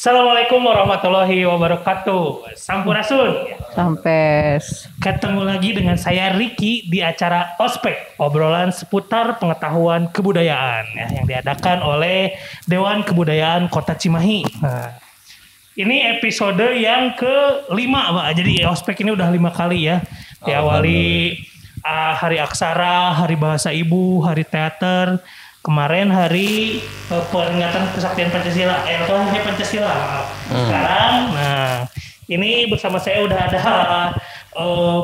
Assalamualaikum warahmatullahi wabarakatuh. Sampurasun. Sampes. Ketemu lagi dengan saya Ricky di acara Ospek, obrolan seputar pengetahuan kebudayaan ya, yang diadakan oleh Dewan Kebudayaan Kota Cimahi. Nah, ini episode yang ke-5, Pak. Jadi Ospek ini udah 5 kali ya. Diawali Hari Aksara, Hari Bahasa Ibu, Hari Teater. Kemarin hari peringatan kesaktian Pancasila, lahirnya Pancasila. Sekarang, nah ini bersama saya udah ada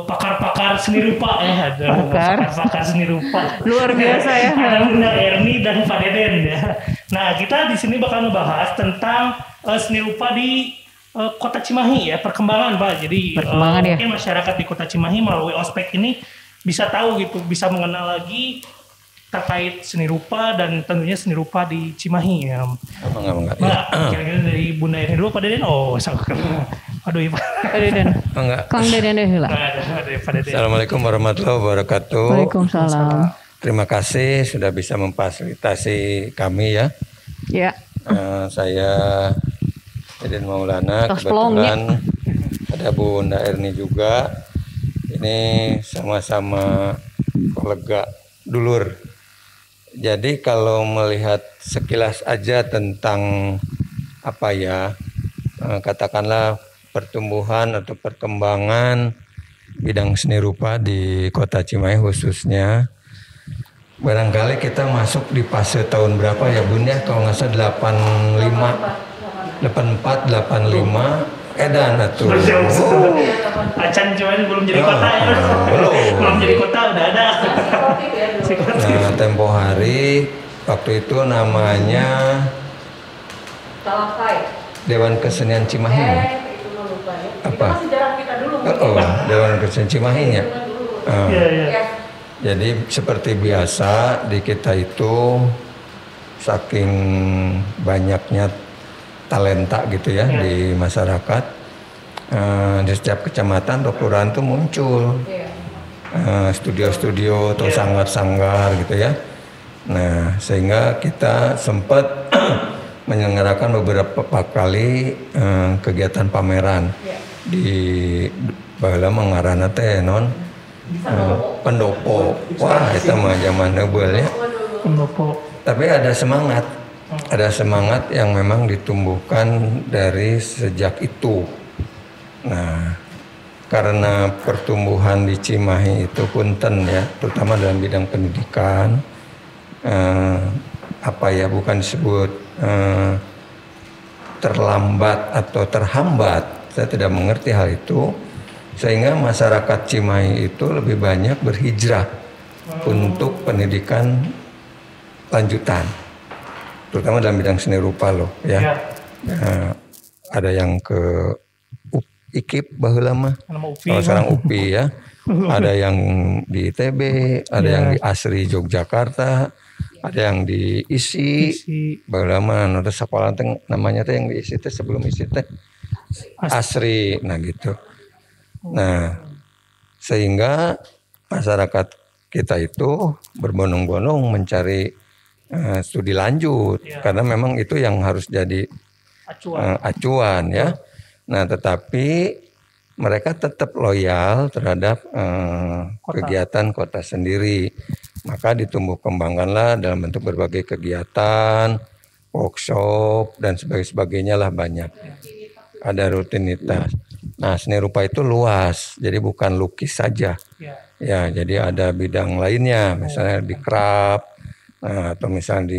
pakar-pakar seni rupa ya, pakar-pakar seni rupa. Luar biasa ya. Ada Bunda Erni dan Pak Deden ya. Nah kita di sini bakal ngebahas tentang seni rupa di Kota Cimahi ya, perkembangan Pak. Jadi mungkin masyarakat di Kota Cimahi melalui Ospek ini bisa tahu gitu, bisa mengenal lagi terkait seni rupa dan tentunya seni rupa di Cimahi ya. Enggak. Kira-kira dari Bunda Erni dulu Pak Deden. Aduh ya Pak. Deden. Enggak. Kang Deden deh lah. Assalamualaikum warahmatullahi wabarakatuh. Waalaikumsalam. Terima kasih sudah bisa memfasilitasi kami ya. Ya. Saya Deden Maulana, kebetulan ada Bunda Erni juga. Ini sama-sama kolega dulur. Jadi kalau melihat sekilas aja tentang katakanlah pertumbuhan atau perkembangan bidang seni rupa di Kota Cimahi khususnya, barangkali kita masuk di fase tahun berapa ya Bun ya, kalau nggak salah 84, 85 edan atuh. Acan cuman belum jadi kota ya. Belum jadi kota udah ada. Nah, tempo hari waktu itu namanya Dewan Kesenian Cimahi. Apa? Dewan Kesenian Cimahi ya. Jadi seperti biasa di kita itu saking banyaknya talenta gitu ya di masyarakat, di setiap kecamatan atau kelurahan itu muncul studio-studio atau sanggar-sanggar gitu ya. Nah sehingga kita sempat menyelenggarakan beberapa kali kegiatan pameran di baheula mengarana teh non pendopo. Wah itu mah zaman heubeuh ya. Pendopo. Tapi ada semangat yang memang ditumbuhkan dari sejak itu. Nah, karena pertumbuhan di Cimahi itu punten ya, terutama dalam bidang pendidikan, bukan disebut terlambat atau terhambat, saya tidak mengerti hal itu, sehingga masyarakat Cimahi itu lebih banyak berhijrah untuk pendidikan lanjutan, terutama dalam bidang seni rupa loh ya. Nah, ada yang ke IKIP baheula mah, kalau sekarang UPI ya. Ada yang di ITB, ada yang di ASRI Yogyakarta, ada yang di ISI baheula mah ada sekolah teh namanya teh yang di ISI teh sebelum ISI teh ASRI, nah gitu. Nah, sehingga masyarakat kita itu berbondong-bondong mencari studi lanjut karena memang itu yang harus jadi acuan ya. Nah, tetapi mereka tetap loyal terhadap kegiatan kota sendiri. Maka ditumbuh kembangkanlah dalam bentuk berbagai kegiatan, workshop dan sebagainya lah banyak. Ada rutinitas. Nah, seni rupa itu luas, jadi bukan lukis saja. Ya, jadi ada bidang lainnya, misalnya di craft, atau misalnya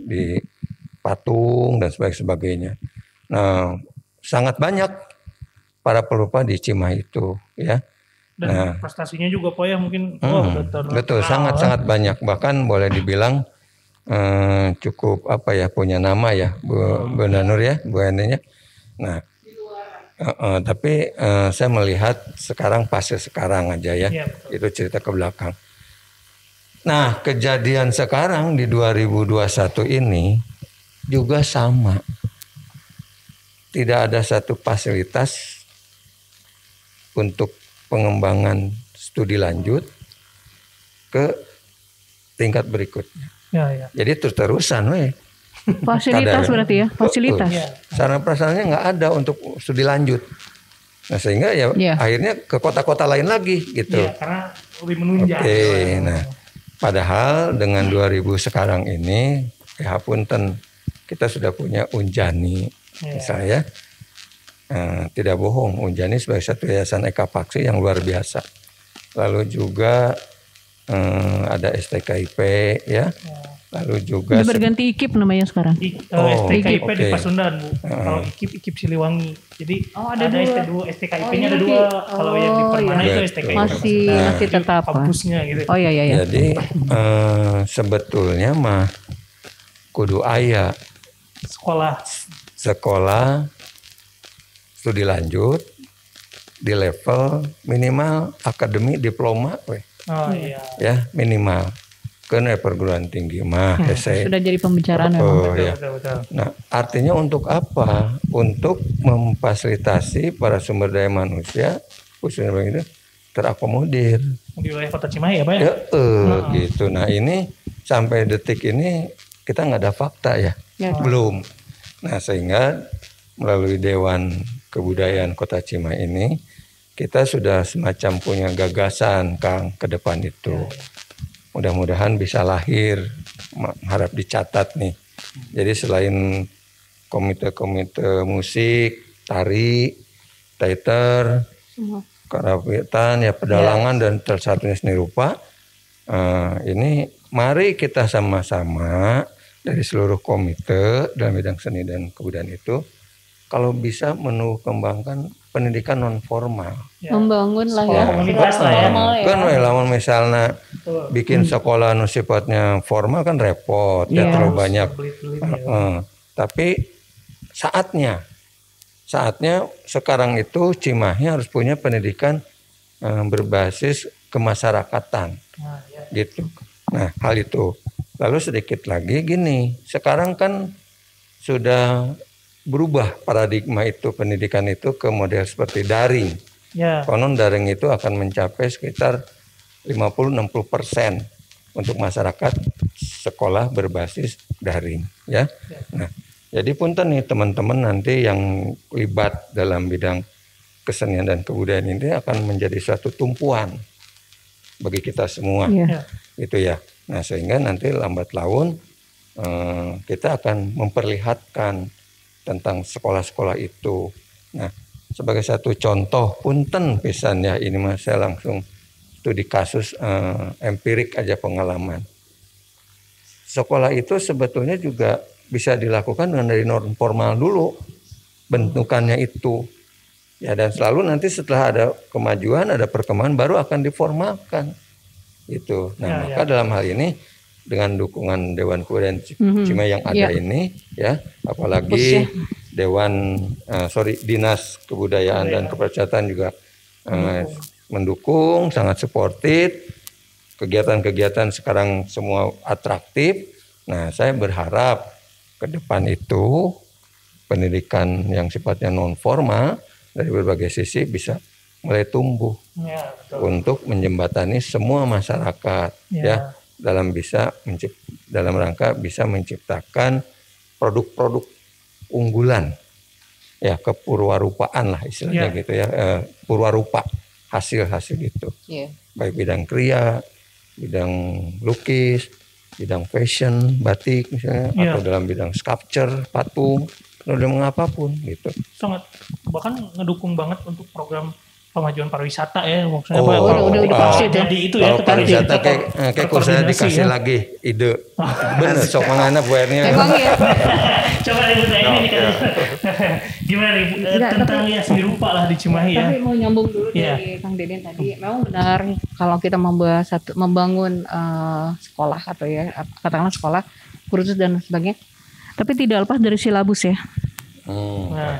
di patung dan sebagainya. Nah, sangat banyak para perupa di Cimahi itu ya. Dan prestasinya juga Pak ya mungkin betul sangat banyak, bahkan boleh dibilang cukup punya nama ya Bu Nur ya, Bu Eninya. Nah, tapi saya melihat sekarang fase sekarang aja ya. Itu cerita ke belakang. Nah, kejadian sekarang di 2021 ini juga sama. Tidak ada satu fasilitas untuk pengembangan studi lanjut ke tingkat berikutnya. Jadi terus-terusan Fasilitas kadar. berarti ya, fasilitas. Iya. Sarana prasarannya nggak ada untuk studi lanjut. Nah sehingga ya Iya. akhirnya ke kota-kota lain lagi gitu. Iya, karena lebih menunjang. Oke, nah padahal dengan 2000 sekarang ini, ya punten, kita sudah punya Unjani, Iya. misalnya. Tidak bohong, Unjani sebagai satu yayasan Ekapaksi yang luar biasa. Lalu juga ada STKIP, ya. Lalu juga Udah berganti IKIP namanya sekarang. STKIP di oke. Pasundan, Bu. Kalau IKIP Siliwangi. Jadi ada ada dua. ST2, STKIP-nya Oh, ada iya. dua. Kalau yang di Permana iya. itu STKIP Masih Pasundan. tetap. Kampusnya gitu. Oh iya. Jadi sebetulnya mah kudu aya sekolah studi lanjut di level minimal akademi diploma we. Oh iya. Ya minimal kan perguruan tinggi mah hese. Sudah jadi pembicaraan memang. Oh ya. Betul. Nah artinya untuk apa? Untuk memfasilitasi para sumber daya manusia khususnya begitu terakomodir. Di wilayah Kota Cimahi ya Pak ya? Ya gitu. Nah ini sampai detik ini kita nggak ada fakta ya. Belum. Nah sehingga melalui Dewan Kebudayaan Kota Cimahi ini kita sudah semacam punya gagasan Kang ke depan itu. Mudah-mudahan bisa lahir, harap dicatat nih. Jadi selain komite-komite musik, tari, teater, karawitan, ya pedalangan dan satunya seni rupa, ini mari kita sama-sama dari seluruh komite dalam bidang seni dan kebudayaan itu kalau bisa kembangkan pendidikan non formal. Ya. Membangun lah ya. Komunitas lah ya. Kan lamun misalnya bikin sekolah nu sifatnya formal kan repot ya terlalu banyak. Belit-belit ya. Tapi saatnya sekarang itu Cimahi harus punya pendidikan berbasis kemasyarakatan. Nah, ya. Gitu. Nah, hal itu. Lalu sedikit lagi gini, sekarang kan sudah berubah paradigma itu pendidikan itu ke model seperti daring. Ya. Konon daring itu akan mencapai sekitar 50-60% untuk masyarakat sekolah berbasis daring, ya. Nah, jadi punten nih teman-teman nanti yang libat dalam bidang kesenian dan kebudayaan ini akan menjadi suatu tumpuan bagi kita semua, Iya. gitu ya. Nah, sehingga nanti lambat laun kita akan memperlihatkan tentang sekolah-sekolah itu. Nah, sebagai satu contoh punten pisan ya ini mas saya langsung studi kasus empirik aja pengalaman. Sekolah itu sebetulnya juga bisa dilakukan dengan dari norm formal dulu bentukannya itu. Ya dan selalu nanti setelah ada kemajuan, ada perkembangan baru akan diformalkan. Itu. Nah, maka dalam hal ini dengan dukungan Dewan Kebudayaan Cimahi yang ada ini ya, apalagi Dinas Kebudayaan dan Kepercatan juga mendukung, sangat suportif. Kegiatan-kegiatan sekarang semua atraktif. Nah, saya berharap ke depan itu pendidikan yang sifatnya non formal dari berbagai sisi bisa mulai tumbuh untuk menjembatani semua masyarakat ya dalam rangka bisa menciptakan produk-produk unggulan ya kepurwarupaan lah istilahnya gitu ya purwarupa hasil-hasil gitu baik bidang kriya, bidang lukis, bidang fashion, batik misalnya atau dalam bidang sculpture, patung, dalam apapun gitu. Sangat bahkan ngedukung banget untuk program pemajuan pariwisata ya maksudnya udah pasti jadi itu ya kalau pariwisata kayak kursusnya dikasih lagi ide bener sok mangana buernya Emang ya. coba ibu ini gimana ibu tentang ya seni rupa lah di Cimahi ya. Tapi mau nyambung dulu dari Kang Deden tadi memang benar kalau kita membangun sekolah atau ya katakanlah sekolah kursus dan sebagainya tapi tidak lepas dari silabus ya.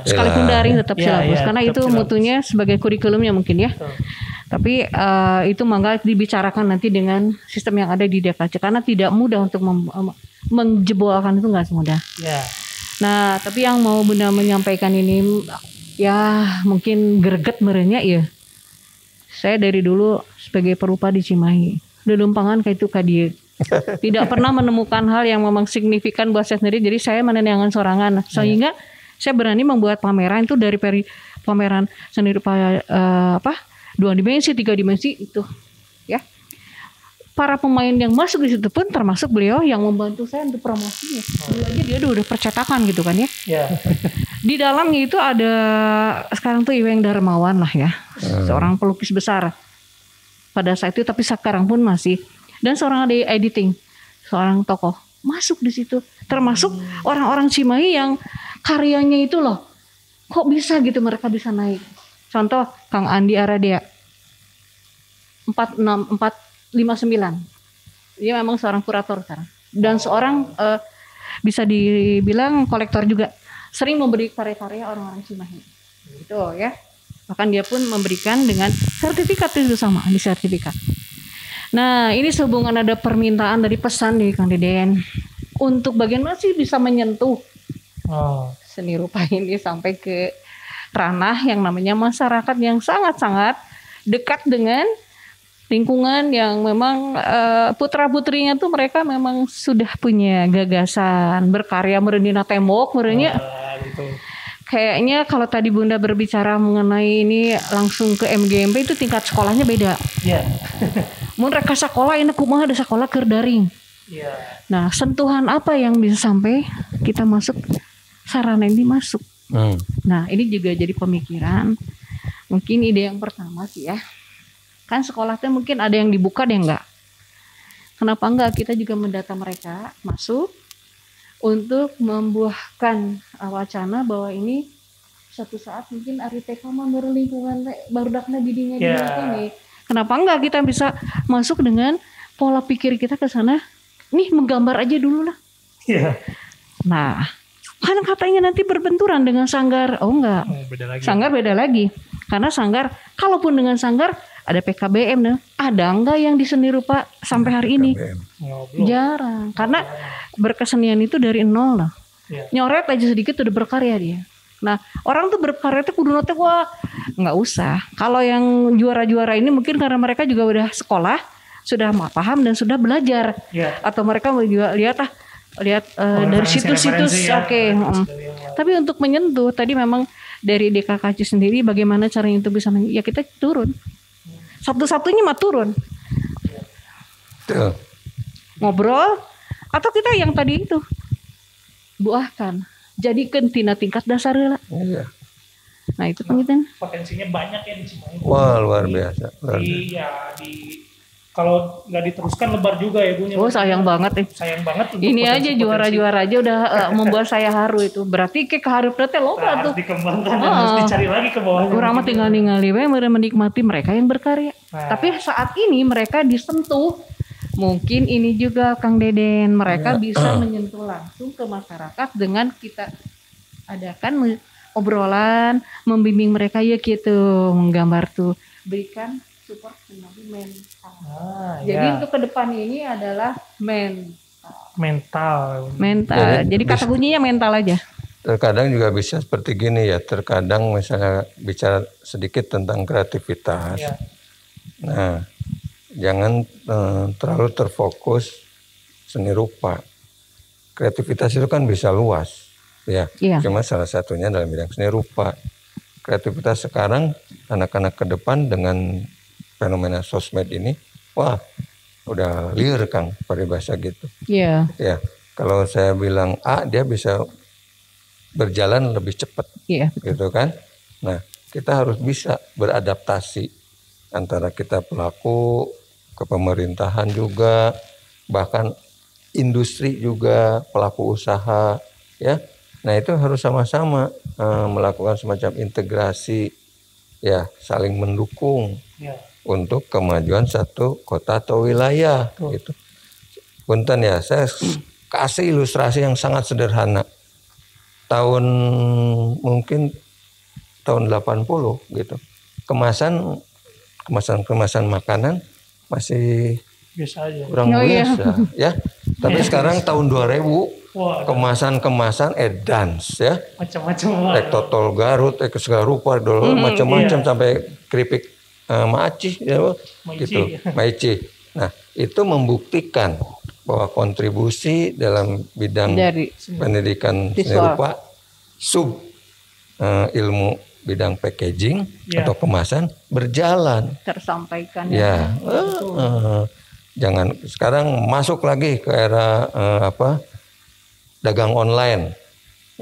Sekalipun daring tetap silabus karena itu mutunya sebagai kurikulumnya mungkin ya. Tapi itu mangga dibicarakan nanti dengan sistem yang ada di DKC karena tidak mudah untuk menjebolkan itu nggak semudah. Nah tapi yang mau Bunda menyampaikan ini ya mungkin greget merenya ya. Saya dari dulu sebagai perupa di Cimahi. Udah lumpangan kayak itu kadi Tidak pernah menemukan hal yang memang signifikan buat saya sendiri. Jadi saya menenangkan sorangan. Sehingga saya berani membuat pameran itu dari pameran seni rupa 2 dimensi, 3 dimensi itu ya. Para pemain yang masuk di situ pun termasuk beliau yang membantu saya untuk promosinya. Dulu aja dia udah percetakan gitu kan ya. Di dalamnya itu ada sekarang tuh Iweng Darmawan lah ya. Seorang pelukis besar pada saat itu, tapi sekarang pun masih. Dan seorang editing, seorang tokoh masuk di situ. Termasuk orang-orang Cimahi yang karyanya itu loh. Kok bisa gitu mereka bisa naik. Contoh Kang Andi Aradia 459. Dia memang seorang kurator sekarang. Dan seorang bisa dibilang kolektor juga. Sering memberi karya-karya orang-orang Cimahi. Gitu ya. Bahkan dia pun memberikan dengan sertifikat itu sama, di sertifikat. Nah, ini sehubungan ada permintaan dari pesan nih Kang Deden. Untuk bagaimana sih bisa menyentuh seni rupa ini sampai ke ranah yang namanya masyarakat yang sangat-sangat dekat dengan lingkungan yang memang putra-putrinya tuh mereka memang sudah punya gagasan berkarya merendina tembok, merenya. Kayaknya kalau tadi Bunda berbicara mengenai ini langsung ke MGMP itu tingkat sekolahnya beda. Iya. Mun reka sekolah ini kumaha ada sekolah keur daring. Iya. Nah, sentuhan apa yang bisa sampai kita masuk sarana ini masuk. Nah, ini juga jadi pemikiran. Mungkin ide yang pertama sih ya. Kan sekolah itu mungkin ada yang dibuka ada yang enggak. Kenapa enggak kita juga mendata mereka masuk untuk membuahkan wacana bahwa ini suatu saat mungkin ari TK mah berlingkungan barudakna didinya ini. Kenapa enggak kita bisa masuk dengan pola pikir kita ke sana? Nih menggambar aja dulu lah. Iya. Nah, kan katanya nanti berbenturan dengan sanggar. Oh enggak. Beda lagi. Sanggar beda lagi. Karena sanggar, kalaupun dengan sanggar ada PKBM nih. Ada enggak yang di seni rupa sampai hari ini? Jarang. Karena berkesenian itu dari nol lah. Nyoret aja sedikit udah berkarya dia. Nah, orang tuh berkarya tuh kudu notek wah nggak usah. Kalau yang juara-juara ini mungkin karena mereka juga udah sekolah, sudah paham dan sudah belajar. Atau mereka juga lihat dari situs-situs Tapi untuk menyentuh tadi memang dari DKKC sendiri bagaimana caranya itu bisa ya kita turun. Satu-satunya mah turun. Ngobrol atau kita yang tadi itu buahkan jadikan tina tingkat dasar lah. Nah itu penelitian. Potensinya banyak ya di Cimahi. Wah luar biasa. Kalau nggak diteruskan lebar juga ya Bu. Oh sayang banget nih. Sayang banget. Ini aja juara-juara aja udah membuat saya haru itu. Berarti ke hareupeuna teh loba tuh. Harus dikembangkan dan harus dicari lagi ke bawahnya. Urang mah tinggal ningali we menikmati mereka yang berkarya. Tapi saat ini mereka disentuh. Mungkin ini juga Kang Deden mereka bisa menyentuh langsung ke masyarakat dengan kita adakan obrolan, membimbing mereka ya gitu, menggambar tuh, berikan support melalui mental. Jadi untuk ke depan ini adalah mental. Jadi kata kuncinya mental aja. Terkadang juga bisa seperti gini ya, terkadang misalnya bicara sedikit tentang kreativitas. Nah, jangan terlalu terfokus seni rupa. Kreativitas itu kan bisa luas, ya. Cuma salah satunya dalam bidang seni rupa. Kreativitas sekarang anak-anak ke depan dengan fenomena sosmed ini, wah, udah liar Kang peribahasa gitu. Ya, kalau saya bilang A, dia bisa berjalan lebih cepat, gitu kan. Nah, kita harus bisa beradaptasi antara kita pelaku ke pemerintahan juga, bahkan industri juga, pelaku usaha, ya. Nah itu harus sama-sama melakukan semacam integrasi, ya, saling mendukung untuk kemajuan satu kota atau wilayah, gitu. Punten ya, saya kasih ilustrasi yang sangat sederhana. Mungkin tahun 80 gitu, kemasan makanan masih biasa aja. Kurang biasa, ya. Tapi sekarang tahun 2000 kemasan edans ya. Macam-macam. Totol Garut, segala rupa dulu macam-macam sampai keripik maci ya, gitu. Maici. Nah, itu membuktikan bahwa kontribusi dalam bidang Dari pendidikan seni visual. rupa sub ilmu bidang packaging atau kemasan berjalan. tersampaikan Ya, jangan sekarang masuk lagi ke era dagang online,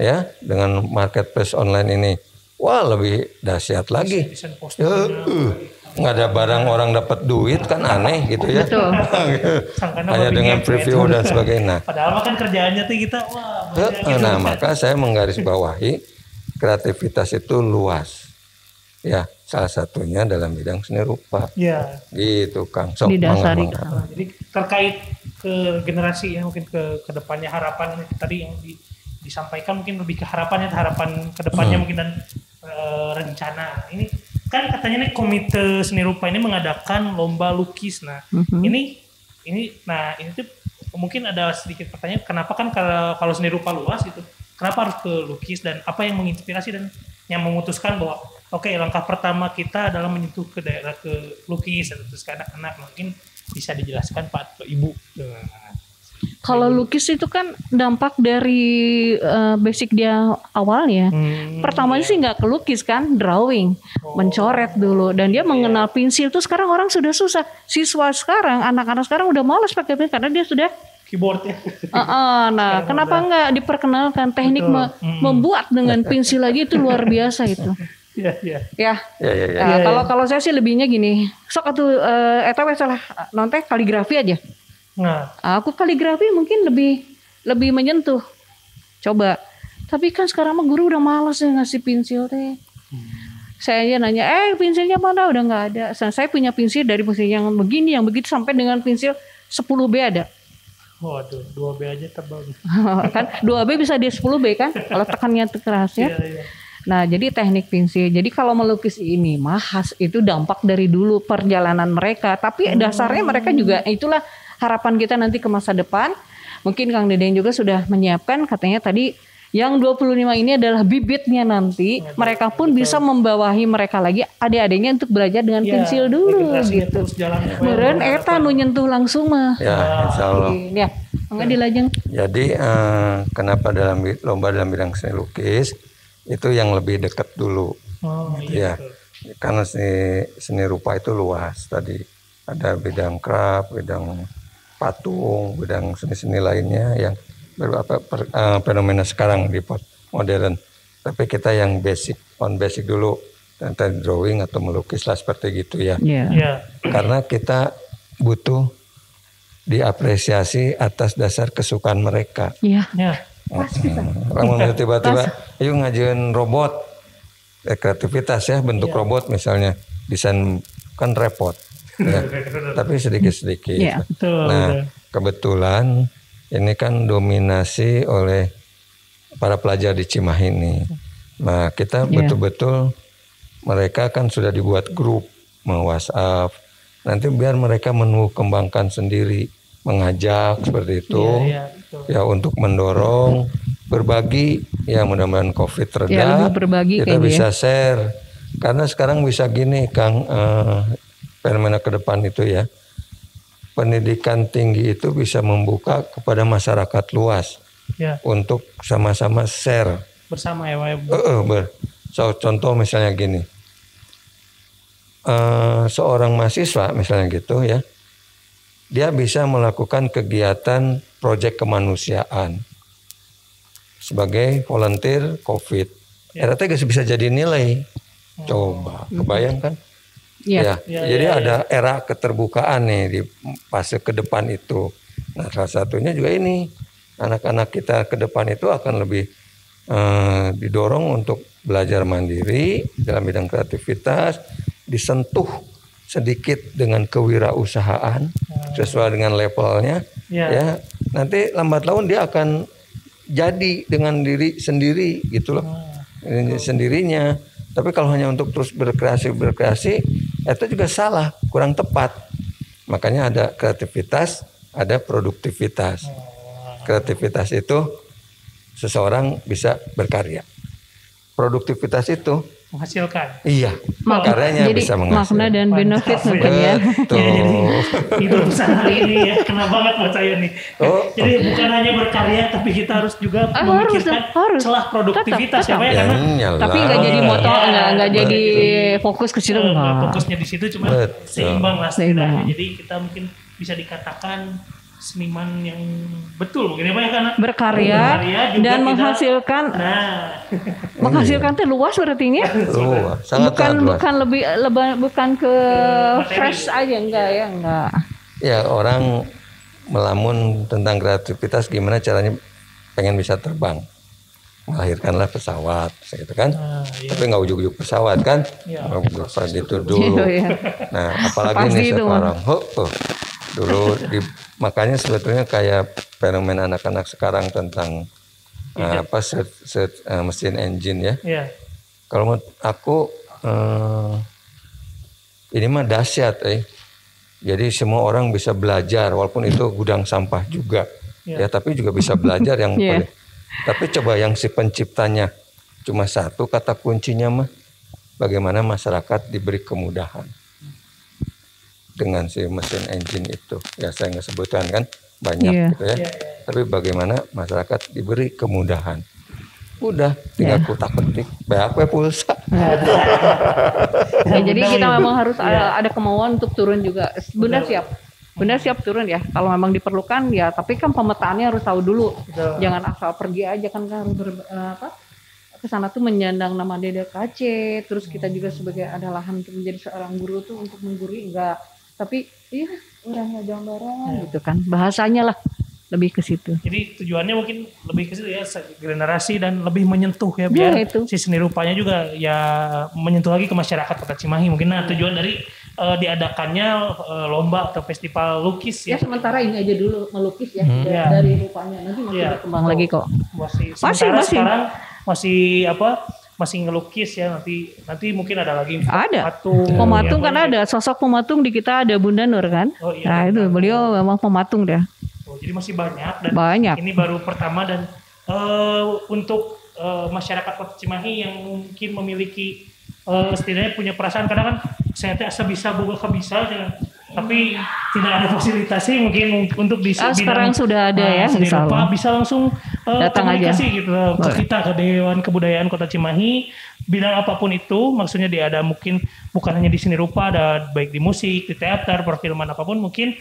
ya, dengan marketplace online ini. Wah, lebih dahsyat lagi. Desain posternya. Nggak ada barang orang dapat duit kan aneh gitu ya. Betul. Sangkana Hanya babi dengan ngepet. preview dan sebagainya. Nah, Padahal mah kan kerjaannya tuh kita wah banyak gitu. nah, maka saya menggarisbawahi kreativitas itu luas. Ya, salah satunya dalam bidang seni rupa. Ya. Gitu, Kang. Sok, Didasari mangga. Nah, jadi terkait ke generasi ya mungkin ke depannya harapan tadi yang disampaikan mungkin lebih ke harapan kedepannya mungkin dan rencana. Ini kan katanya nih komite seni rupa ini mengadakan lomba lukis. Nah, ini tuh mungkin ada sedikit pertanyaan kenapa kan kalau seni rupa luas gitu. Kenapa harus ke lukis dan apa yang menginspirasi dan yang memutuskan bahwa oke, langkah pertama kita adalah menyentuh ke daerah ke lukis dan terus ke anak-anak mungkin bisa dijelaskan Pak atau Ibu. Kalau lukis itu kan dampak dari basic dia awalnya. Pertamanya sih nggak kelukis kan, drawing, mencoret dulu. Dan dia mengenal pensil tuh sekarang orang sudah susah. Siswa sekarang, anak-anak sekarang udah malas pakai pensil karena dia sudah Keyboard ya. nah, kenapa nggak diperkenalkan teknik membuat dengan pensil lagi itu luar biasa itu. Iya. Ya. Kalau saya sih lebihnya gini, sok atuh eta we salah non teh kaligrafi aja. Nah, Aku kaligrafi mungkin lebih menyentuh. Coba. Tapi kan sekarang mah guru udah malas ya ngasih pensil teh. Saya aja nanya, pensilnya mana? Udah nggak ada. Saya punya pensil dari pensil yang begini, yang begitu sampai dengan pensil 10B ada. waduh, 2B aja tebal. Kan 2B bisa di 10B kan? Kalau tekannya keras ya. Iya. Nah, jadi teknik pensil. Jadi kalau melukis ini khas itu dampak dari dulu perjalanan mereka. Tapi dasarnya mereka juga itulah harapan kita nanti ke masa depan. Mungkin Kang Deden juga sudah menyiapkan katanya tadi yang 25 ini adalah bibitnya nanti. Mereka pun bisa membawahi mereka lagi adik-adiknya untuk belajar dengan pensil dulu gitu. Meureun eta nu nyentuh langsung mah. Ya, insya Allah. Ya, mangga dilajeng. Jadi kenapa dalam lomba dalam bidang seni lukis itu yang lebih dekat dulu. Ya, karena seni rupa itu luas tadi. Ada bidang craft, bidang patung, bidang seni-seni lainnya yang beberapa fenomena sekarang di modern. Tapi kita yang basic dulu, tentang drawing atau melukis lah seperti gitu ya. Iya. Karena kita butuh diapresiasi atas dasar kesukaan mereka. Iya. Orang tiba-tiba, yuk ngajuin robot, kreativitas ya, bentuk robot misalnya, desain kan repot. Ya. Tapi sedikit-sedikit. Iya. Nah, kebetulan ini kan dominasi oleh para pelajar di Cimahi ini. Nah, kita betul-betul mereka kan sudah dibuat grup, WhatsApp. Nanti biar mereka kembangkan sendiri, mengajak seperti itu. Ya, untuk mendorong berbagi, ya mudah-mudahan COVID reda, kita bisa share. Karena sekarang bisa gini, Kang, fenomena ke depan itu ya. Pendidikan tinggi itu bisa membuka kepada masyarakat luas untuk sama-sama share bersama ya. Contoh misalnya gini, seorang mahasiswa misalnya gitu ya, dia bisa melakukan kegiatan proyek kemanusiaan sebagai volunteer COVID. RT bisa jadi nilai. Coba kebayangkan. Jadi ada era keterbukaan nih di fase ke depan itu. Nah, salah satunya juga ini anak-anak kita ke depan itu akan lebih didorong untuk belajar mandiri dalam bidang kreativitas, disentuh sedikit dengan kewirausahaan sesuai dengan levelnya. Ya, nanti lambat laun dia akan jadi dengan diri sendiri gitu loh, sendirinya. Tapi kalau hanya untuk terus berkreasi itu juga salah, kurang tepat. Makanya ada kreativitas, ada produktivitas. Kreativitas itu seseorang bisa berkarya. produktivitas itu. Menghasilkan. Iya, karyanya Jadi bisa menghasilkan. makna dan benefit Mantap, mungkin ya. Betul. Ya, jadi itu pesan hari ini ya, kena banget buat saya nih. Jadi bukan hanya berkarya, tapi kita harus juga memikirkan harus. celah produktivitas Tetap. ya, Pak, ya, karena Iyalah. Tapi nggak jadi motor, nggak jadi fokus ke situ nggak nggak. fokusnya di situ, cuma Betul. seimbang lah Seimbang. setidaknya. Jadi kita mungkin bisa dikatakan seniman yang betul mungkin ya, Pak, ya, karena Berkarya juga dan kita- menghasilkan menghasilkan itu luas berartinya. Luas, sangat luas. Bukan ke Materi. fresh aja enggak. Ya, orang melamun tentang kreativitas gimana caranya pengen bisa terbang. Melahirkanlah pesawat gitu kan. iya. Tapi nggak ujuk-ujuk pesawat kan. Iya. Bukan itu dulu. Iya. Nah, apalagi Pasti nih itu, sekarang. Dulu makanya sebetulnya kayak fenomena anak-anak sekarang tentang mesin engine ya. Iya. Kalau menurut aku ini mah dahsyat Jadi semua orang bisa belajar walaupun itu gudang sampah juga. Ya, tapi juga bisa belajar yang Iya. Tapi coba yang si penciptanya cuma satu kata kuncinya mah bagaimana masyarakat diberi kemudahan dengan si mesin engine itu. Ya saya nggak sebutkan kan banyak Iya. gitu ya. Tapi bagaimana masyarakat diberi kemudahan. Udah tinggal kutak-ketik, BAP pulsa. Ya, jadi kita memang harus ada kemauan untuk turun juga. Benar siap turun ya. Kalau memang diperlukan ya, tapi kan pemetaannya harus tahu dulu. Betul. Jangan asal pergi aja kan harus ke sana tuh menyandang nama DDKC. Terus kita juga sebagai ada lahan untuk menjadi seorang guru tuh untuk mengguri enggak. Tapi iya orangnya gambaran gitu kan. Bahasanya lah lebih ke situ. Jadi tujuannya mungkin lebih ke situ ya, generasi dan lebih menyentuh ya, biar itu. si seni rupanya juga ya menyentuh lagi ke masyarakat Kota Cimahi mungkin. Nah, tujuan dari diadakannya lomba atau festival lukis Ya ya. sementara ini aja dulu melukis ya Iya. dari rupanya nanti masih Iya. berkembang lagi kok. Sementara Masih. sekarang masih ngelukis ya, nanti mungkin ada lagi Ada. patung. Pematung ya, kan ada, sosok pematung di kita ada Bunda Nur kan. Oh, iya, Nah itu beliau memang pematung deh. jadi masih banyak dan Banyak. ini baru pertama dan untuk masyarakat Kota Cimahi yang mungkin memiliki setidaknya punya perasaan, kadang kan saya sebisa boga kebisa tapi tidak ada fasilitasi mungkin untuk di Sekarang sudah ada ya, seni insya rupa Allah. bisa langsung Datang komunikasi aja. gitu ke kita, ke Dewan Kebudayaan Kota Cimahi, bidang apapun itu, maksudnya dia ada mungkin bukan hanya di seni rupa, ada baik di musik, di teater, perfilman apapun mungkin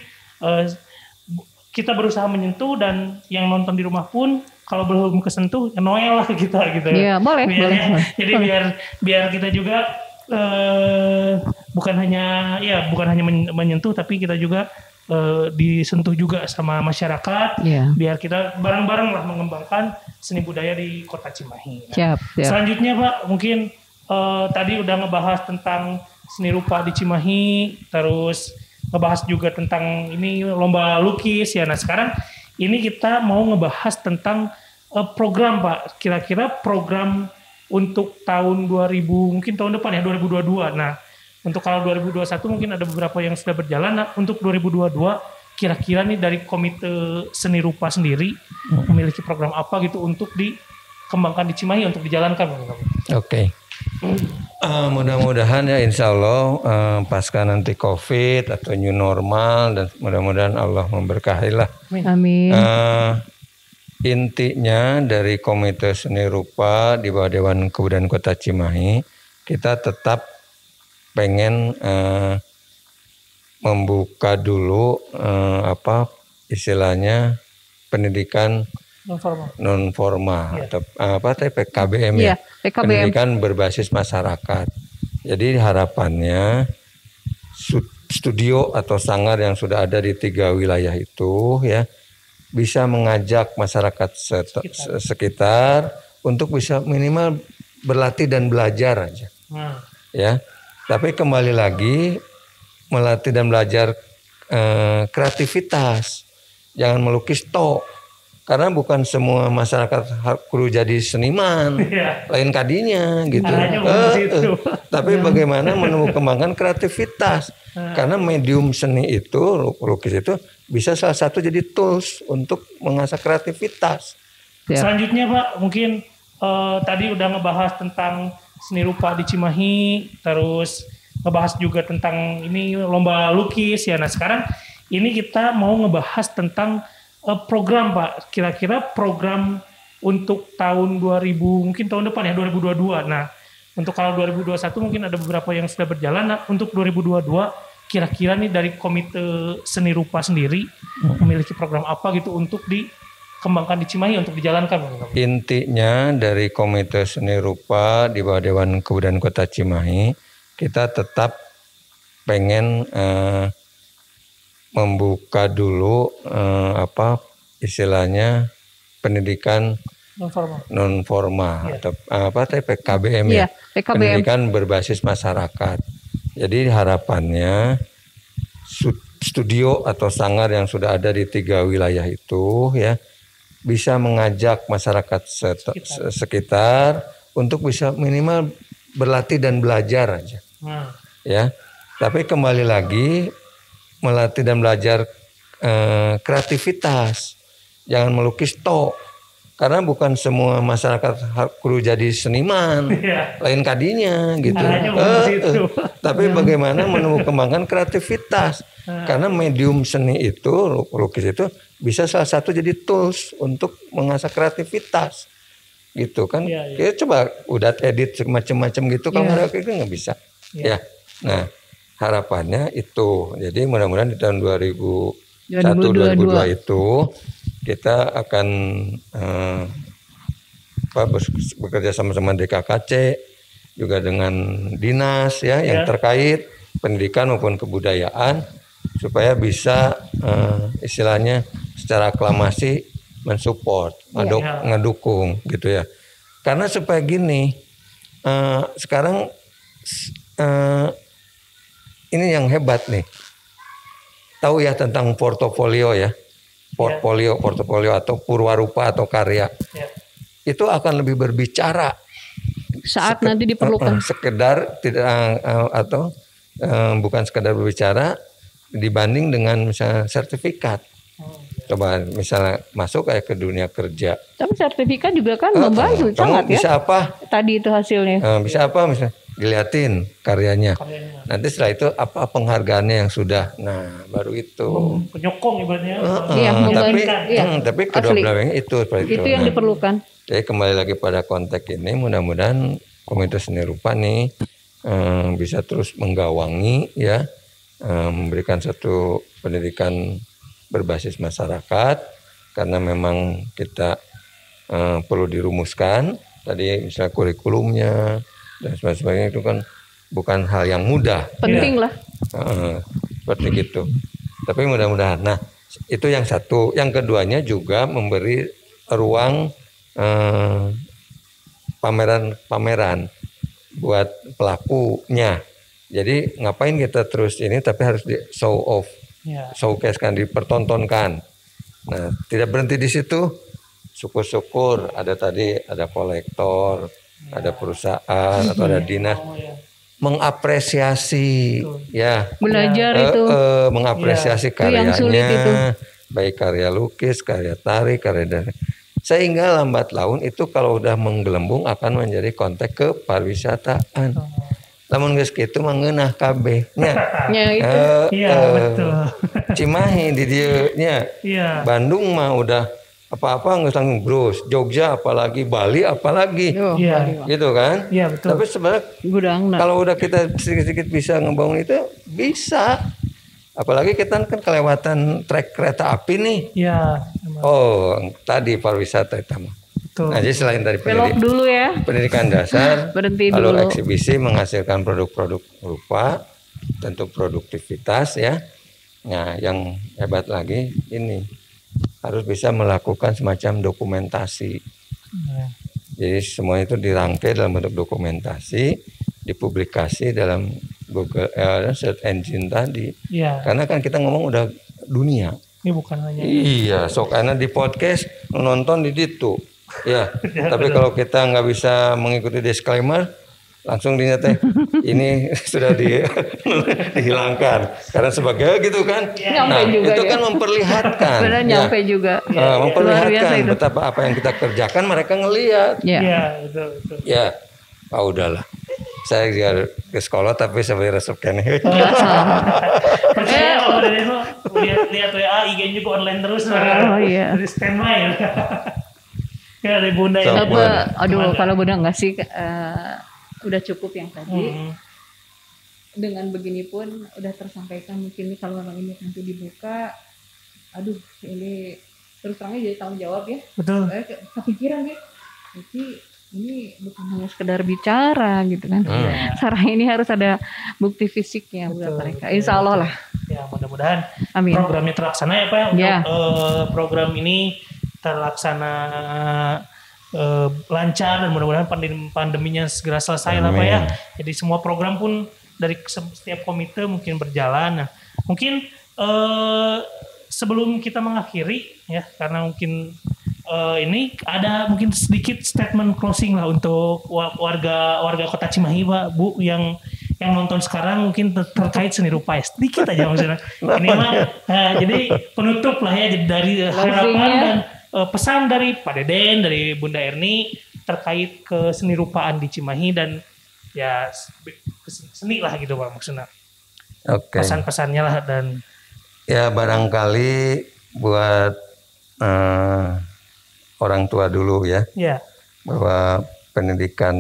kita berusaha menyentuh, dan yang nonton di rumah pun kalau belum kesentuh ya Noel lah kita gitu. Iya, boleh. Jadi biar kita juga bukan hanya menyentuh, tapi kita juga disentuh juga sama masyarakat. Iya. Biar kita bareng-bareng lah mengembangkan seni budaya di Kota Cimahi. Nah, Siap. selanjutnya Pak, mungkin tadi udah ngebahas tentang seni rupa di Cimahi, terus ngebahas juga tentang ini lomba lukis ya. Nah sekarang ini kita mau ngebahas tentang program Pak, kira-kira program untuk tahun 2000, mungkin tahun depan ya 2022. Nah untuk kalau 2021 mungkin ada beberapa yang sudah berjalan. Nah untuk 2022 kira-kira nih dari Komite Seni Rupa sendiri memiliki program apa gitu untuk dikembangkan di Cimahi untuk dijalankan? Oke. Mudah-mudahan ya insya Allah pasca nanti COVID atau new normal, dan mudah-mudahan Allah memberkahi lah. Amin. Intinya dari Komite Seni Rupa di bawah Dewan Kebudayaan Kota Cimahi, kita tetap pengen membuka dulu istilahnya pendidikan non formal atau PKBM Iya, ya, PKBM. pendidikan berbasis masyarakat. Jadi harapannya studio atau sanggar yang sudah ada di 3 wilayah itu ya bisa mengajak masyarakat sekitar untuk bisa minimal berlatih dan belajar aja. Ya, tapi kembali lagi melatih dan belajar kreativitas, jangan melukis tok. Karena bukan semua masyarakat kudu jadi seniman, lain kadinya gitu. Tapi bagaimana kembangkan kreativitas? Karena medium seni itu, lukis itu bisa salah satu jadi tools untuk mengasah kreativitas. Selanjutnya Pak, mungkin tadi udah ngebahas tentang seni rupa di Cimahi, terus ngebahas juga tentang ini lomba lukis ya. Nah sekarang ini kita mau ngebahas tentang program Pak. Kira-kira program untuk tahun 2000 mungkin tahun depan ya 2022. Nah untuk kalau 2021 mungkin ada beberapa yang sudah berjalan. Nah untuk 2022 kira-kira nih dari Komite Seni Rupa sendiri memiliki program apa gitu untuk dikembangkan di Cimahi untuk dijalankan? Intinya dari Komite Seni Rupa di bawah Dewan Kebudayaan Kota Cimahi, kita tetap pengen membuka dulu istilahnya pendidikan non formal atau PKBM ya, PKBM. Pendidikan berbasis masyarakat. Jadi harapannya studio atau sanggar yang sudah ada di 3 wilayah itu ya bisa mengajak masyarakat sekitar untuk bisa minimal berlatih dan belajar aja. Ya, tapi kembali lagi melatih dan belajar kreativitas, jangan melukis tok, karena bukan semua masyarakat perlu jadi seniman, lain kadinya gitu. Tapi bagaimana kembangkan kreativitas, karena medium seni itu lukis itu bisa salah satu jadi tools untuk mengasah kreativitas. Gitu kan, kita coba udah edit macam-macam gitu, kalau nggak bisa. Ya, nah harapannya itu, jadi mudah-mudahan di tahun 2021-2022 itu kita akan bekerja sama-sama DKKC juga dengan dinas ya yang terkait pendidikan maupun kebudayaan supaya bisa istilahnya secara aklamasi mensupport, ngedukung gitu ya. Karena supaya gini, sekarang ini yang hebat nih. Tahu ya tentang portofolio ya. Portofolio atau purwarupa atau karya. Itu akan lebih berbicara saat nanti diperlukan. Sekedar tidak bukan sekedar berbicara dibanding dengan misalnya sertifikat. Coba misalnya masuk kayak ke dunia kerja. Tapi sertifikat juga kan membantu sangat ya. Bisa apa? Tadi itu hasilnya. Bisa apa misalnya? Dilihatin karyanya. Nanti setelah itu apa penghargaannya yang sudah. Nah, baru itu. Penyokong ibaratnya. Tapi kedua belakangnya itu seperti itu yang diperlukan. Jadi kembali lagi pada konteks ini, mudah-mudahan Komite Seni Rupa nih bisa terus menggawangi ya, memberikan satu pendidikan berbasis masyarakat, karena memang kita perlu dirumuskan tadi misalnya kurikulumnya dan sebagainya, itu kan bukan hal yang mudah. Penting lah. Seperti gitu. Tapi mudah-mudahan. Nah, itu yang satu. Yang keduanya juga memberi ruang pameran buat pelakunya. Jadi ngapain kita terus ini, tapi harus di show off, showcase kan, dipertontonkan. Nah, tidak berhenti di situ. Syukur-syukur ada kolektor, ada perusahaan atau ada dinas mengapresiasi ya, belajar itu mengapresiasi karyanya, baik karya lukis, karya tari, karya dan sehingga lambat laun itu kalau udah menggelembung akan menjadi konteks kepariwisataan. Lamun geus kitu mah ngeunah kabeh nya. Betul. Cimahi di dieu nya. Bandung mah udah apa-apa nggak tanggung bros, Jogja apalagi, Bali apalagi, gitu kan? Iya betul. Tapi sebenarnya kalau udah kita sedikit-sedikit bisa ngebangun itu bisa, apalagi kita kan kelewatan trek kereta api nih. Iya. Oh tadi pariwisata itu mah. Nah, jadi selain dari pendidikan dasar, lalu eksibisi menghasilkan produk-produk rupa, tentu produktivitas ya. Nah yang hebat lagi ini, harus bisa melakukan semacam dokumentasi. Jadi semua itu dirangkai dalam bentuk dokumentasi, dipublikasi dalam Google search engine tadi. Karena kan kita ngomong udah dunia. Ini bukan hanya. Iya, sok karena di podcast nonton di situ. Ya, tapi kalau kita nggak bisa mengikuti disclaimer, langsung dinyatakan ini sudah dihilangkan karena sebagai gitu kan. Nyampe Nah juga itu dia. kan memperlihatkan, Benar nyampe juga. memperlihatkan Luar biasa itu. betapa apa yang kita kerjakan mereka ngelihat. Ya. Iya, betul. Ya, udahlah. Saya juga ke sekolah tapi sebagai resep kene. Percaya kalau dari itu lihat WA IG juga online terus. Oh iya. Dari standby. Ya dari Bunda So, ya. Aduh, kalau Bunda enggak sih udah cukup yang tadi. Dengan begini pun udah tersampaikan, mungkin nih kalau memang ini nanti dibuka, aduh ini terus terangnya jadi tanggung jawab ya. Betul. Kepikiran ya. Jadi ini bukan hanya sekedar bicara gitu kan. Sarah ini harus ada bukti fisiknya buat mereka. Insya Allah lah. Ya mudah-mudahan Amin. programnya terlaksana ya Pak ya. Untuk Ya. program ini terlaksana lancar dan mudah-mudahan pandeminya segera selesai lah Pak ya. Jadi semua program pun dari setiap komite mungkin berjalan. Nah, mungkin sebelum kita mengakhiri ya, karena mungkin ini ada mungkin sedikit statement closing lah untuk warga Kota Cimahi Pak, Bu, yang nonton sekarang mungkin terkait seni rupa ya, sedikit aja maksudnya. Ini mah jadi penutup lah ya dari harapan dan pesan dari Pak Deden, dari Bunda Erni terkait ke seni rupaan di Cimahi dan ya seni lah gitu Pak maksudnya. Oke. Pesan-pesannya lah dan Ya barangkali buat orang tua dulu ya, bahwa pendidikan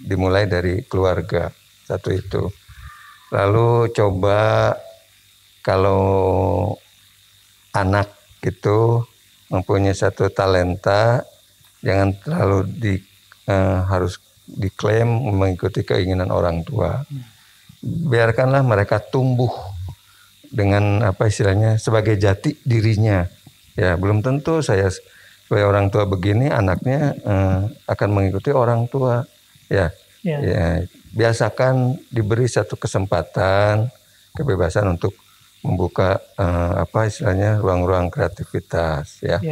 dimulai dari keluarga, satu itu. Lalu coba kalau anak itu mempunyai satu talenta, jangan terlalu harus diklaim mengikuti keinginan orang tua. Biarkanlah mereka tumbuh dengan apa istilahnya sebagai jati dirinya. Ya belum tentu saya sebagai orang tua begini anaknya akan mengikuti orang tua. Ya biasakan diberi satu kesempatan, kebebasan untuk membuka apa istilahnya ruang-ruang kreativitas ya.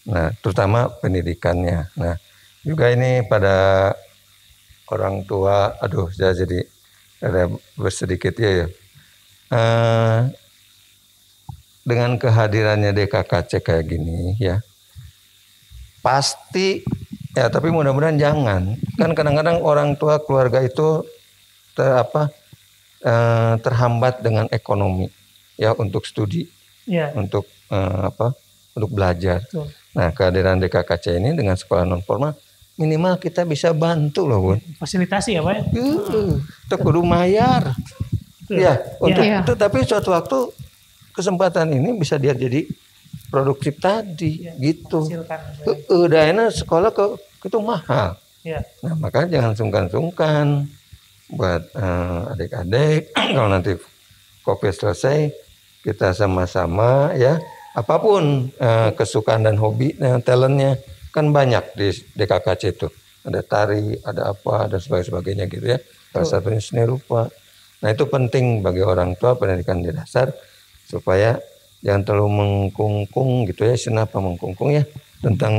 Nah terutama pendidikannya. Nah juga ini pada orang tua, aduh saya jadi ada bersedikit ya. Dengan kehadirannya DKKC kayak gini ya, pasti ya, tapi mudah-mudahan jangan. Kan kadang-kadang orang tua keluarga itu terhambat dengan ekonomi ya untuk studi, untuk untuk belajar. Betul. Nah kehadiran DKKC ini dengan sekolah non formal minimal kita bisa bantu loh Bun. Fasilitasi ya Pak ya? Itu kudu mayar. Ya, untuk itu tapi suatu waktu kesempatan ini bisa dia jadi produktif tadi gitu. Udah enak sekolah itu mahal. Nah, makanya jangan sungkan-sungkan buat adik-adik kalau nanti Covid selesai kita sama-sama ya apapun kesukaan dan hobi dan talentnya kan banyak di DKKC itu. Ada tari, ada apa dan sebagainya gitu ya. Salah satunya seni rupa. Nah itu penting bagi orang tua pendidikan di dasar supaya jangan terlalu mengkungkung gitu ya, kenapa mengkungkung ya tentang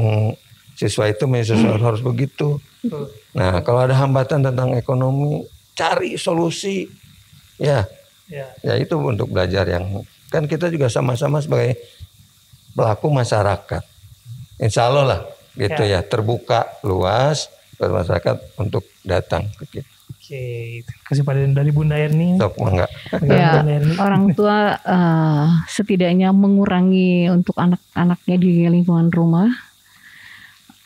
siswa itu harus begitu. Nah kalau ada hambatan tentang ekonomi cari solusi ya itu untuk belajar yang kan kita juga sama-sama sebagai pelaku masyarakat. Insya Allah lah gitu ya terbuka luas buat masyarakat untuk datang ke kita. Oke, kasih pada dari Bunda Erni. Ya, orang tua setidaknya mengurangi untuk anak-anaknya di lingkungan rumah.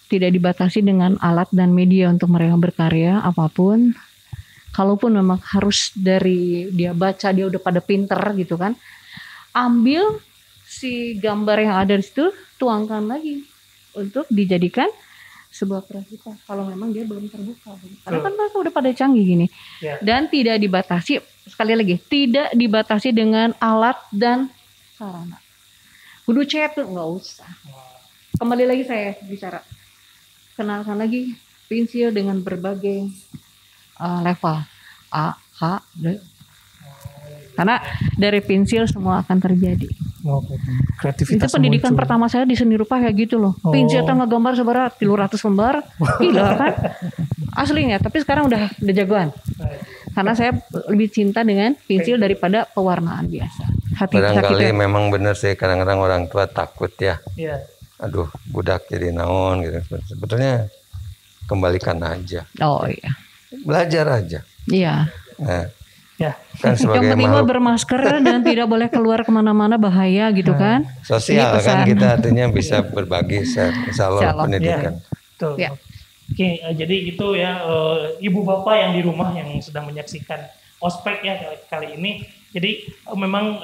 Tidak dibatasi dengan alat dan media untuk mereka berkarya apapun. Kalaupun memang harus dari dia baca dia udah pada pinter gitu kan. Ambil si gambar yang ada di situ, tuangkan lagi untuk dijadikan sebuah kreativitas kalau memang dia belum terbuka. Karena kan mereka udah pada canggih gini. Dan tidak dibatasi, sekali lagi, tidak dibatasi dengan alat dan sarana. Kudu cetak nggak usah. Kembali lagi saya bicara. Kenalkan lagi pensil dengan berbagai level A, H, D. Karena dari pensil semua akan terjadi. Oke. Itu Kreativitas pendidikan muncul. pertama saya di seni rupa kayak gitu loh. Pensil atau ngegambar sebarat 300 lembar. Gila kan? Aslinya, tapi sekarang udah jagoan. Karena saya lebih cinta dengan pensil daripada pewarnaan biasa. Hati Barangkali sakit. memang benar sih kadang-kadang orang tua takut ya. Iya. Aduh, budak jadi naon gitu. Sebetulnya kembalikan aja. Oh iya. Belajar aja. Iya. Nah, Ya. kan Yang sebagai penting mah makhluk bermasker dan tidak boleh keluar kemana-mana bahaya gitu kan. sosial Ini kan pesan. kita artinya bisa berbagi insya Allah Insya Allah. pendidikan. Betul. Ya. Oke, jadi itu ya ibu bapak yang di rumah yang sedang menyaksikan ospek ya kali ini. Jadi memang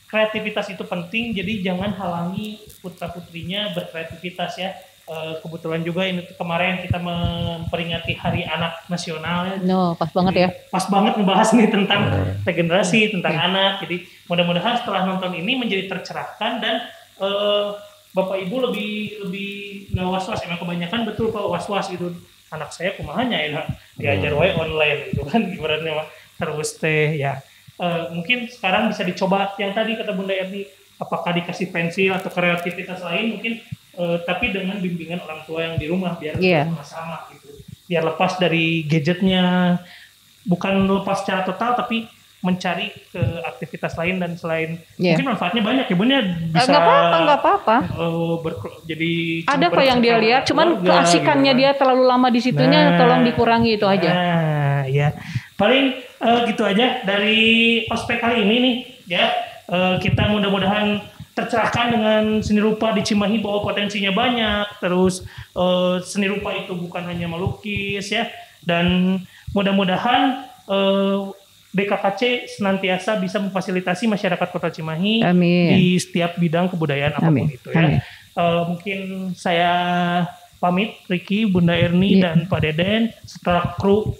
kreativitas itu penting. Jadi jangan halangi putra putrinya berkreativitas ya. Kebetulan juga ini kemarin kita memperingati Hari Anak Nasional ya. No, pas banget ya. Pas banget ngebahas nih tentang regenerasi, tentang anak. Jadi mudah-mudahan setelah nonton ini menjadi tercerahkan dan Bapak Ibu lebih nggak was-was. Emang kebanyakan betul Pak was-was gitu. Anak saya kumahanya ya diajar wae online gitu kan ibaratnya Pak. Terus teh ya mungkin sekarang bisa dicoba yang tadi kata Bunda Erni, apakah dikasih pensil atau kreativitas lain mungkin tapi dengan bimbingan orang tua yang di rumah biar sama-sama gitu. Biar lepas dari gadgetnya, bukan lepas secara total tapi mencari ke aktivitas lain dan selain mungkin manfaatnya banyak ya Bunda bisa nggak apa-apa. Jadi Ada kok yang dia lihat, cuman keasikannya dia terlalu lama di situnya, tolong dikurangi itu aja. Nah, ya paling gitu aja dari ospek kali ini nih ya. Kita mudah-mudahan tercerahkan dengan seni rupa di Cimahi bahwa potensinya banyak. Terus seni rupa itu bukan hanya melukis ya, dan mudah-mudahan BKKC senantiasa bisa memfasilitasi masyarakat Kota Cimahi di setiap bidang kebudayaan apapun itu ya. Mungkin saya pamit, Ricky, Bunda Erni dan Pak Deden serta kru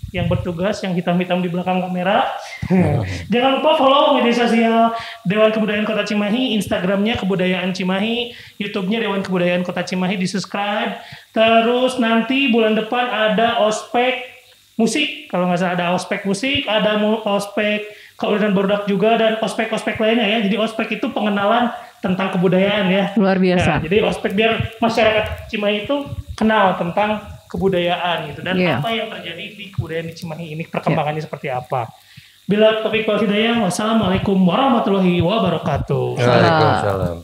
yang bertugas yang hitam-hitam di belakang kamera. Jangan lupa follow media sosial Dewan Kebudayaan Kota Cimahi, Instagramnya Kebudayaan Cimahi, YouTube-nya Dewan Kebudayaan Kota Cimahi, di-subscribe. Terus nanti bulan depan ada ospek musik, kalau nggak salah ada ospek musik, ada ospek keulinan barudak juga, dan ospek-ospek lainnya ya. Jadi ospek itu pengenalan tentang kebudayaan ya. Luar biasa. Nah, jadi ospek biar masyarakat Cimahi itu kenal tentang kebudayaan gitu dan apa yang terjadi di kebudayaan di Cimahi ini, perkembangannya seperti apa. Bila topik wal hidayah, wassalamualaikum warahmatullahi wabarakatuh. Waalaikumsalam.